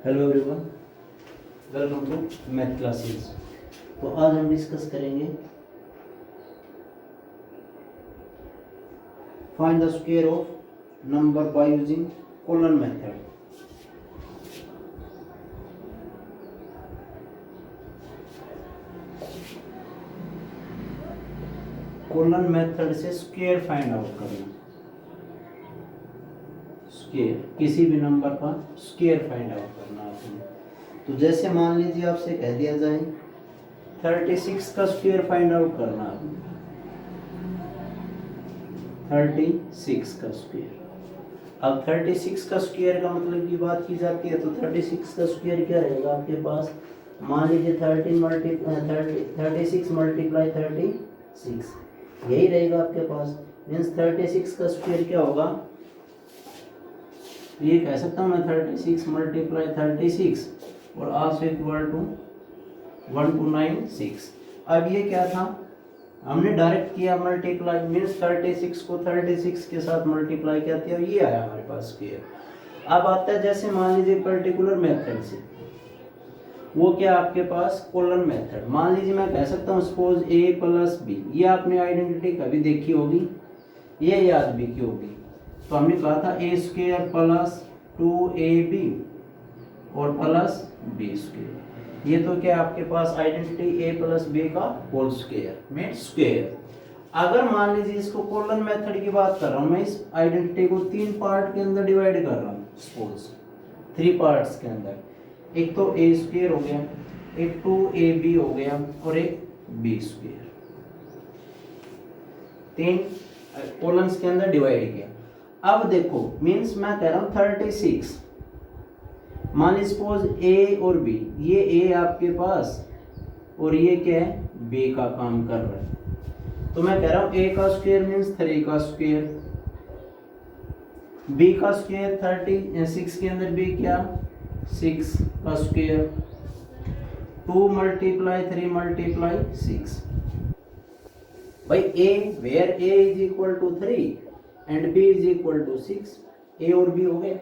Hello everyone, welcome to math classes. तो आज हम डिस्कस करेंगे find the square of number by using colon method. Colon method से square find out करना, square किसी भी नंबर का स्क्वायर फाइंड आउट करना आपने। तो जैसे मान लीजिए आपसे कह दिया जाए 36 का स्क्वायर फाइंड आउट करना आपने, 36 का स्क्वायर। अब 36 का स्क्वायर का मतलब की बात की जाती है तो 36 का स्क्वायर क्या रहेगा आपके पास। मान लीजिए 36 मल्टीप्लाई 36 यही रहेगा आपके पास। मीन्स 36 का स्क्वायर क्या होगा, ये कह सकता हूँ मैं 36 मल्टीप्लाई 36 और आल्सो इक्वल टू 1296। अब ये क्या था, हमने डायरेक्ट किया मल्टीप्लाई, मीन्स 36 को 36 के साथ मल्टीप्लाई किया था, ये आया हमारे पास स्क्वायर। अब आता है जैसे मान लीजिए पर्टिकुलर मेथड से, वो क्या आपके पास कॉलन मेथड। मान लीजिए मैं कह सकता हूँ सपोज a प्लस बी, ये आपने आइडेंटिटी कभी देखी होगी, ये याद भी की होगी। तो हमने कहा था ए स्क्वायर प्लस 2ab और प्लस बी स्क्वायर। ये तो क्या आपके पास आइडेंटिटी a प्लस बी का होल स्क्वायर में स्क्वायर। अगर मान लीजिए इसको कॉलन मेथड की बात कर रहा हूँ, मैं इस आइडेंटिटी को 3 पार्ट के अंदर डिवाइड कर रहा हूँ, सपोज 3 पार्ट्स के अंदर। एक तो a स्क्वायर हो गया, एक 2ab हो गया और एक b स्क्वायर। 3 कॉलम्स के अंदर डिवाइड किया। अब देखो मीन्स मैं कह रहा हूँ 36, मान लीजिए सपोज a और b, ये a आपके पास और ये क्या है b का काम कर रहा है। तो मैं कह रहा हूँ a का स्क्वायर मीन्स 3 का स्क्वायर, b का स्क्वायर 36 के अंदर b क्या 6 का स्क्वायर, 2 मल्टीप्लाई 3 मल्टीप्लाई 6। भाई a where a is equal to 3 and b is equal to 6, a और b हो गए।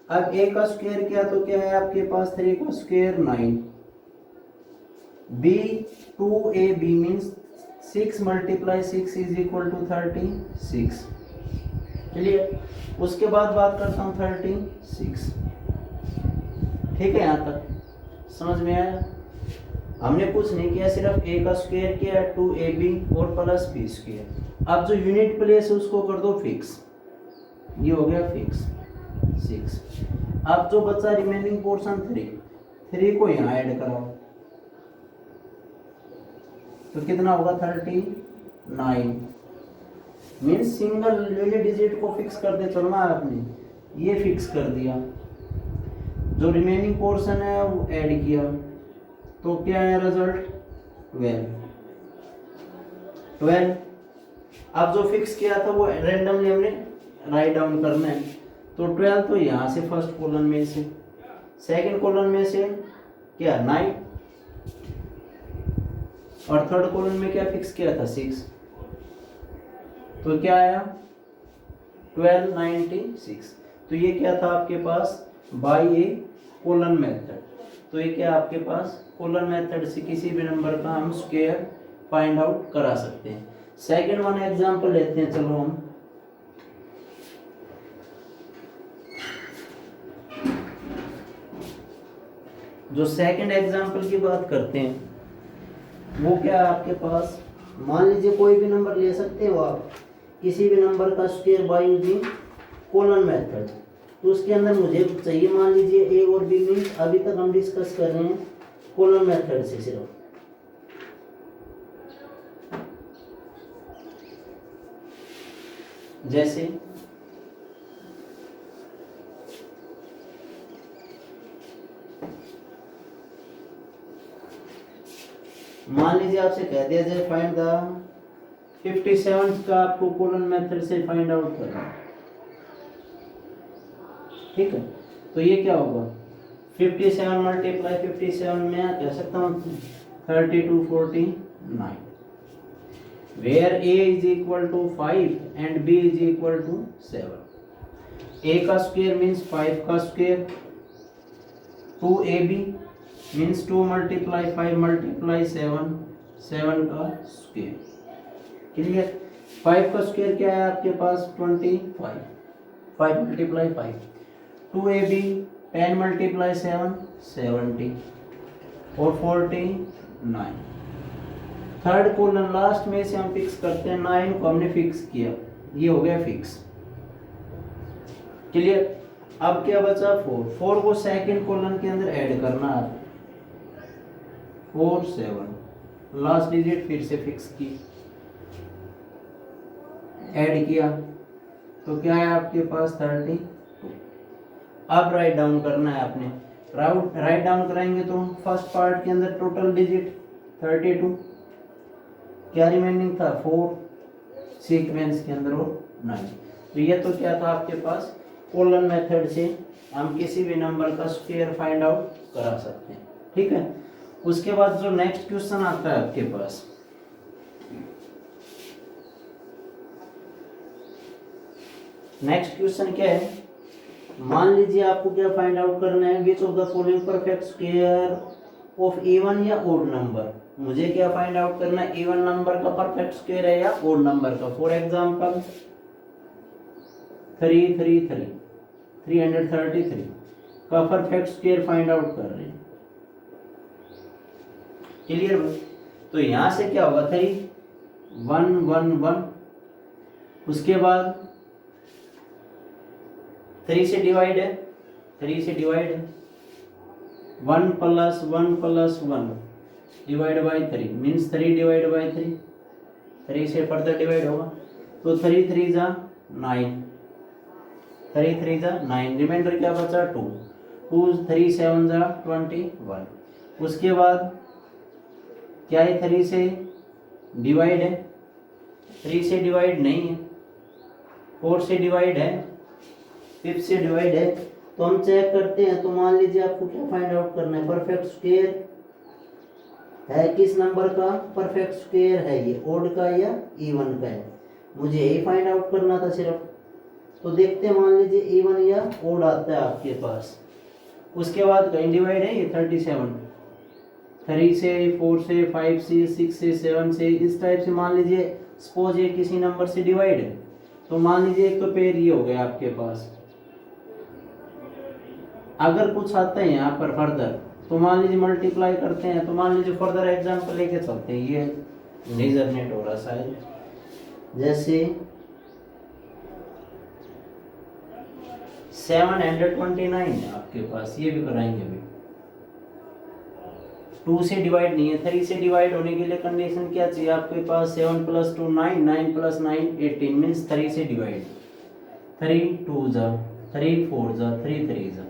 अब a का स्क्वायर क्या, तो क्या है आपके पास 3 का square 9, b 2ab means 6 multiply 6 is equal to 36। चलिए उसके बाद बात करता हूँ 36। ठीक है, यहाँ तक समझ में आया। हमने कुछ नहीं किया, सिर्फ a का स्क्वायर किया 2ab और प्लस b स्क्वायर। अब जो यूनिट प्लेस है उसको कर दो फिक्स, ये हो गया फिक्स 6। अब जो बचा रिमेनिंग पोर्शन 3 को यहाँ ऐड कराओ तो कितना होगा 39। मीन्स सिंगल यूनिट डिजिट को फिक्स कर दे चलना आपने, ये फिक्स कर दिया। जो रिमेनिंग पोर्शन है वो ऐड किया तो क्या है रिजल्ट 12। अब जो फिक्स किया था वो रैंडमली हमने राइट डाउन करना है। तो 12 तो यहाँ से फर्स्ट कॉलम में से, सेकंड कॉलम में से क्या 9 और थर्ड कॉलम में क्या फिक्स किया था 6। तो क्या आया 1296। तो ये क्या था आपके पास बाय ए कॉलन मेथड। तो ये क्या आपके पास कॉलन मेथड से किसी भी नंबर का हम स्क्वायर फाइंड आउट करा सकते हैं। सेकंड वन एग्जांपल लेते हैं, चलो हम जो सेकंड एग्जांपल की बात करते हैं वो क्या है आपके पास। मान लीजिए कोई भी नंबर ले सकते हो आप, किसी भी नंबर का square by using colon method. तो उसके अंदर मुझे चाहिए मीन ए और बी, मीन्स अभी तक हम डिस्कस कर रहे हैं कॉलन मेथड से सिर्फ। जैसे मान लीजिए आपसे कह दिया जाए फाइंड द 57 का, आपको कॉलन मेथड से फाइंड आउट करना है। ठीक है, तो ये क्या होगा 57 मल्टीप्लाई 57 में कह सकता हूँ 3249, where a is equal to 5 and b is equal to 7। a का स्क्वायर मीन्स 5 का square 2ab means 2 multiply 5 multiply 7, 7 का स्क्वायर। क्लियर। 5 का स्क्वायर क्या है आपके पास 25, 5 मल्टीप्लाई 5। 2ab 10 मल्टीप्लाई 7 70 और 49। थर्ड कॉलम लास्ट में से हम फिक्स करते हैं, 9 को हमने फिक्स किया, ये हो गया फिक्स। क्लियर। अब क्या बचा 4, 4 को सेकंड कॉलम के अंदर ऐड करना है, 4 7 लास्ट डिजिट फिर से फिक्स की, ऐड किया तो क्या है आपके पास 32। अब राइट डाउन करना है आपने, राइट डाउन कराएंगे तो फर्स्ट पार्ट के अंदर टोटल डिजिट 32, क्या रिमेनिंग था 4, सीक्वेंस के अंदर और 9। तो ये तो क्या था आपके पास, कॉलन मेथड से हम किसी भी नंबर का स्क्वायर फाइंड आउट करा सकते हैं। ठीक है। उसके बाद जो नेक्स्ट क्वेश्चन आता है आपके पास, नेक्स्ट क्वेश्चन क्या है, मान लीजिए आपको क्या फाइंड आउट करना है, which of the following perfect square of even या ओड नंबर। मुझे क्या फाइंड आउट करना है, इवन नंबर का परफेक्ट स्क्वायर है या ओड नंबर का। फॉर एग्जांपल 333 का परफेक्ट स्क्वायर फाइंड आउट कर रहे हैं। क्लियर। तो यहां से क्या होगा 3 1 1 1, उसके बाद 3 से डिवाइड है, 3 से डिवाइड है, 1 + 1 + 1 divide by 3 means 3 divide by 3, 3 से फर्दर डिवाइड होगा तो 3 3 जा 9, 3 3 जा 9, रिमाइंडर क्या बचा 2, 2 3 7 जा 21। उसके बाद क्या है 3 से डिवाइड है, 3 से डिवाइड नहीं है, 4 से डिवाइड है, 5 से डिवाइड है। तो हम चेक करते हैं, तो मान लीजिए आपको क्या फाइंड आउट करना है, परफेक्ट स्क्वायर है किस नंबर का, परफेक्ट स्क्वायर है ये ओड का या इवन का है, मुझे यही फाइंड आउट करना था सिर्फ। तो देखते हैं, मान लीजिए इवन या ओड आता है आपके पास, उसके बाद कहीं डिवाइड है ये 37, 3 से 4 से 5 से 6 से 7 से, इस टाइप से मान लीजिए सपोज ये किसी नंबर से डिवाइड है, तो मान लीजिए एक तो पेयर ये हो गया आपके पास। अगर कुछ आता है यहाँ पर फर्दर तो मान लीजिए मल्टीप्लाई करते हैं, तो मान लीजिए फर्दर एग्जांपल लेके चलते हैं, ये रिजनेट हो रहा शायद, जैसे 729 है आपके पास, ये भी कराएंगे अभी। 2 से डिवाइड नहीं है, 3 से डिवाइड होने के लिए कंडीशन क्या चाहिए आपके पास, 7 + 2 9, 9 + 9 18 मीन्स 3 से डिवाइड, 3 2 जा 3 4 जा 3 3 जा,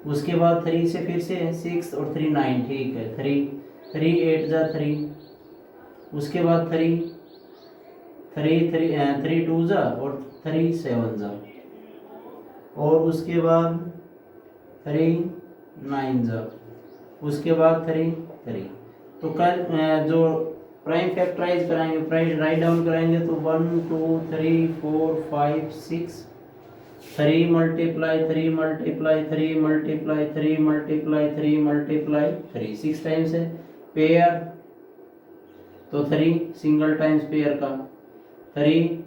उसके बाद 3 से फिर से 6 और 3 9, ठीक है 3 8 जा 3, उसके बाद 3 2 जा और 3 7 जा, और उसके बाद 3 9 जा, उसके बाद 3 3। तो कल जो प्राइम फैक्टराइज कराएंगे, प्राइम राइट डाउन कराएंगे तो 1 2 3 4 5 6, 3 multiply 3 multiply 3 multiply 3 multiply 3 multiply 3, 6 times है। पेयर तो 3 सिंगल टाइम्स पेयर का, 3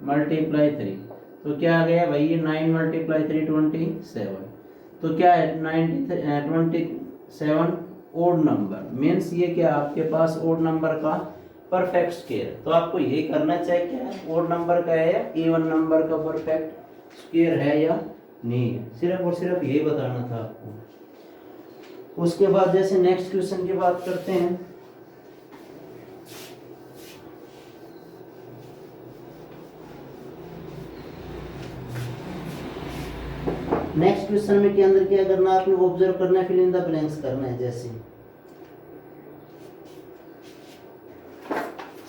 मल्टीप्लाई 3, तो क्या आ गया भाई, ये 9 मल्टीप्लाई 3 27। तो क्या है 27 ओड नंबर, मीन्स ये क्या आपके पास ओड नंबर का परफेक्ट स्क्वायर। तो आपको यही करना चाहिए, क्या ओड नंबर का है या इवन नंबर का परफेक्ट स्क्वायर है या नहीं है, सिर्फ और सिर्फ यही बताना था आपको। उसके बाद जैसे नेक्स्ट क्वेश्चन की बात करते हैं, नेक्स्ट क्वेश्चन में के अंदर क्या करना है, आपने ऑब्जर्व करना है, फिल इन द ब्लैंक्स करना है। जैसे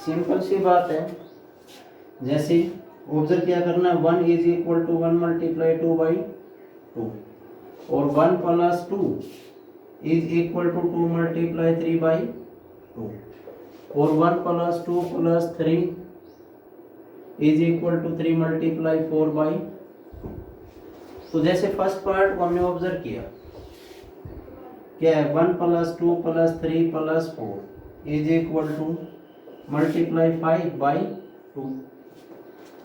सिंपल सी बात है, जैसे ऑब्जर्व क्या करना है, 1 = 1 × 2/2 और 1 + 2 = 2 × 3/2 और 1 + 2 + 3 = 3 × 4/2। तो जैसे फर्स्ट पार्ट को हमने ऑब्जर्व किया, क्या है 1 + 2 + 3 + 4 is equal to multiply 5 by 2।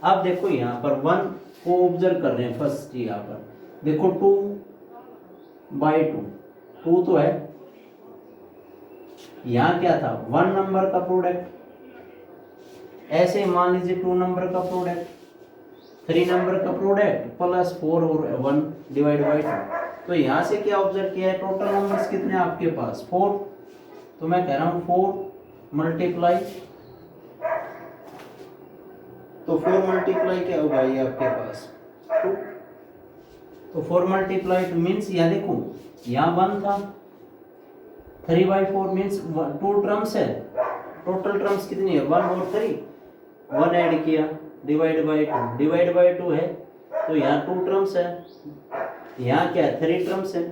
अब देखो यहाँ पर 1 को ऑब्जर्व कर रहे हैं फर्स्ट, यहाँ पर देखो 2/2 2 तो है, यहाँ क्या था 1 नंबर का प्रोडक्ट, ऐसे मान लीजिए 2 नंबर का प्रोडक्ट, 3 नंबर का प्रोडक्ट प्लस 4 और 1 डिवाइड बाई 2। तो यहाँ से क्या ऑब्जर्व किया है, टोटल नंबर्स कितने हैं आपके पास 4। तो मैं कह रहा हूँ 4 मल्टीप्लाई, तो 4 मल्टीप्लाई क्या होगा ये आपके पास 2। तो 4 मल्टीप्लाई 2 मीन्स यहाँ देखो यहाँ 1 था, 3/4 मीन्स 2 टर्म्स है, टोटल टर्म्स कितनी है 1 और 3, 1 ऐड किया डिवाइड बाई 2 है, तो यहाँ 2 टर्म्स है, यहाँ क्या है 3 टर्म्स है,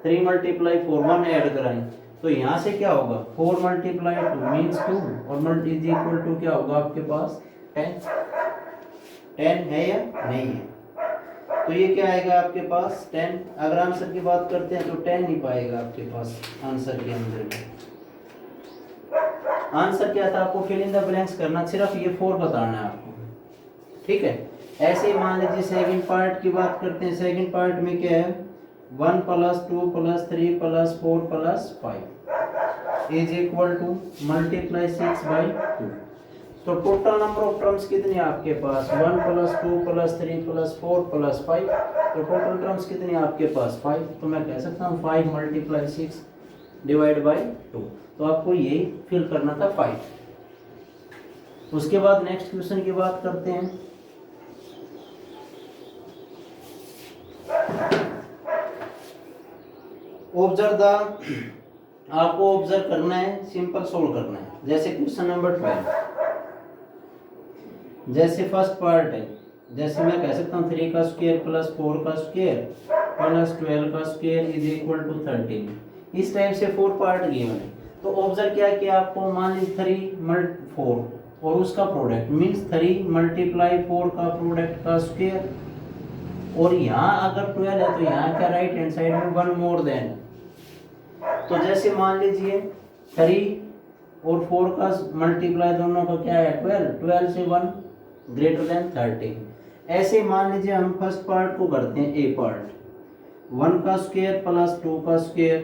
3 मल्टीप्लाई 4 1 ऐड कराएं, तो यहाँ से क्या होगा 4 मल्टीप्लाई 2 मीन्स 2 और मल्टी इज इक्वल टू क्या होगा आपके पास 10 है या नहीं है। तो ये क्या आएगा आपके पास 10। अगर आंसर की बात करते हैं तो 10 ही पाएगा आपके पास आंसर के अंदर में। आंसर क्या था, आपको फिल इन द ब्लैंक्स करना, सिर्फ ये 4 बताना है आपको, ठीक है। ऐसे ही मान लीजिए सेकंड पार्ट की बात करते हैं, सेकंड पार्ट में क्या है 1 + 2 + 3 + 4 + 5 इज इक्वल टू मल्टीप्लाई 6/2। तो टोटल नंबर ऑफ टर्म्स कितनी है आपके पास 1 + 2 + 3 + 4 + 5, तो टोटल टर्म्स कितनी है आपके पास 5। तो मैं कह सकता हूँ 5 × 6 डिवाइड बाई 2। तो आपको यही फिल करना था 5। उसके बाद नेक्स्ट क्वेश्चन की बात करते हैं। ऑब्जर्व द, आपको ऑब्जर्व करना है, सिंपल सोल्व करना है। जैसे क्वेश्चन नंबर 12, जैसे फर्स्ट पार्ट है, जैसे मैं कह सकता हूँ 3 का स्क्वायर + 4 का स्क्वायर + 12 का स्क्वायर इज इक्वल टू 13। इस टाइप से 4 पार्ट गिवन है। तो ऑब्जर्व क्या किया आपको, मान लीजिए 3 × 4 और उसका प्रोडक्ट मीन्स 3 × 4 का प्रोडक्ट का स्क्वायर, और यहाँ अगर 12 है तो यहाँ क्या राइट हैंड साइड में 1 मोर देन। तो जैसे मान लीजिए 3 और 4 का मल्टीप्लाई दोनों का क्या है 12 से 1 ग्रेटर देन 13। ऐसे मान लीजिए हम फर्स्ट पार्ट को करते हैं, ए पार्ट 1 का स्क्वायर + 2 का स्क्वायर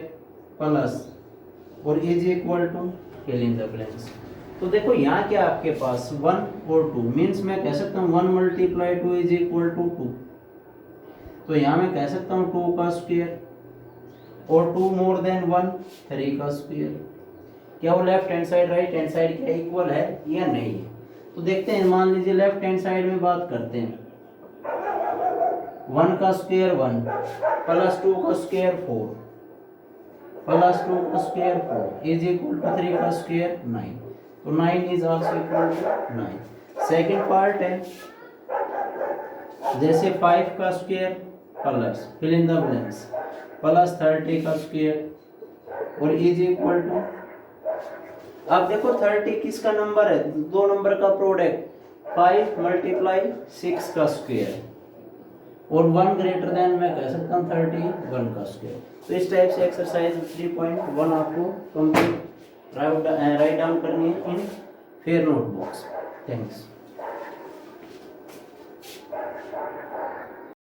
प्लस और is equal to fill in the blanks. तो देखो यहाँ क्या आपके पास 1 और 2 मीन्स मैं कह सकता हूँ 1 × 2 इज इक्वल टू 2। तो यहाँ मैं कह सकता हूँ 2 का स्क्वायर और 2 मोर देन 1 3 का स्क्वायर। क्या वो left hand side right hand side क्या इक्वल है या नहीं है। तो देखते हैं, मान लीजिए लेफ्ट हैंड साइड में बात करते हैं, 1 का स्क्वायर 1 + 2 का स्क्वायर 4 + 2 का स्क्वायर 4 इज इक्वल टू 3 का स्क्वायर 9। तो 9 is also equal to 9। Second part है, जैसे 5 का square plus fill in the blanks + 30 का स्क्वायर और इज इक्वल टू, अब देखो 30 किसका नंबर है, 2 नंबर का प्रोडक्ट 5 × 6 का स्क्वायर और 1 ग्रेटर देन मैं कह सकता हूँ 31 का स्क्वायर। तो इस टाइप से एक्सरसाइज 3.1 आपको कंप्लीट राइट डाउन करनी है इन फेयर नोटबुक्स। थैंक्स।